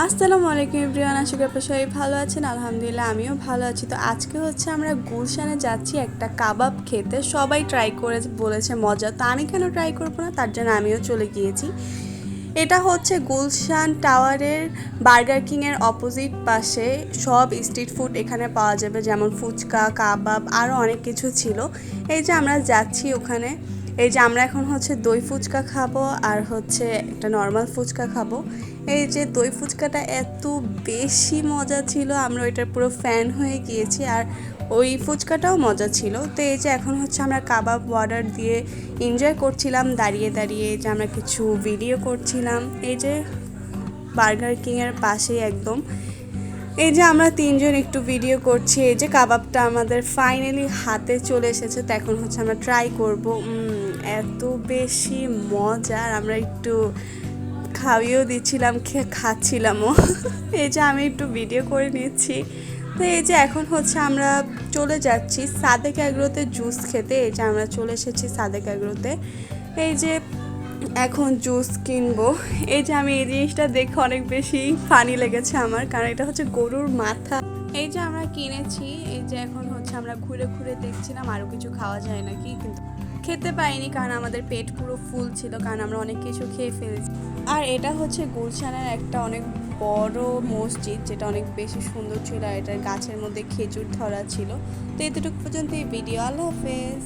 আসসালামু আলাইকুম এভরিওয়ান, আশা করি আপনারা সবাই ভালো আছেন। আলহামদুলিল্লাহ আমিও ভালো আছি। তো আজকে হচ্ছে আমরা গুলশানে যাচ্ছি একটা কাবাব খেতে। সবাই ট্রাই করে বলেছে মজা, তো আমি কেন ট্রাই করবো না, তার জন্য আমিও চলে গিয়েছি। এটা হচ্ছে গুলশান টাওয়ারের বার্গার কিংয়ের অপোজিট পাশে। সব স্ট্রিট ফুড এখানে পাওয়া যাবে, যেমন ফুচকা, কাবাব, আরও অনেক কিছু ছিল। এই যে আমরা যাচ্ছি ওখানে। এই যে আমরা এখন হচ্ছে দই ফুচকা খাবো আর হচ্ছে একটা নর্মাল ফুচকা খাবো। এই যে দই ফুচকাটা এত বেশি মজা ছিল, আমরা ওইটার পুরো ফ্যান হয়ে গিয়েছি। আর ওই ফুচকাটাও মজা ছিল। তো এই যে এখন হচ্ছে আমরা কাবাব অর্ডার দিয়ে এনজয় করছিলাম দাঁড়িয়ে দাঁড়িয়ে, যে আমরা কিছু ভিডিও করছিলাম। এই যে বার্গার কিংয়ের পাশেই একদম। এই যে আমরা তিনজন একটু ভিডিও করছি। এই যে কাবাবটা আমাদের ফাইনালি হাতে চলে এসেছে, তো এখন হচ্ছে আমরা ট্রাই করব। এত বেশি মজা, আর আমরা একটু খাইয়েও দিচ্ছিলাম, খাচ্ছিলামও। এই যে আমি একটু ভিডিও করে নিচ্ছি। তো এই যে এখন হচ্ছে আমরা চলে যাচ্ছি সাদেক অ্যাগ্রোতে জুস খেতে। এই যে আমরা চলে এসেছি সাদেক অ্যাগ্রোতে। এই যে এখন জুস কিনবো। এই যে আমি এই জিনিসটা দেখে অনেক বেশি ফানি লেগেছে আমার, কারণ এটা হচ্ছে গরুর মাথা। এই যে আমরা কিনেছি। এই যে এখন হচ্ছে আমরা ঘুরে ঘুরে দেখছিলাম আরও কিছু খাওয়া যায় নাকি, কিন্তু খেতে পাইনি কারণ আমাদের পেট পুরো ফুল ছিল, কারণ আমরা অনেক কিছু খেয়ে ফেলেছি। আর এটা হচ্ছে গুলশানের একটা অনেক বড় মসজিদ, যেটা অনেক বেশি সুন্দর ছিল। আর এটার গাছের মধ্যে খেজুর ধরা ছিল। তো এতটুকু পর্যন্ত এই ভিডিও। আল্লাহ হাফেজ।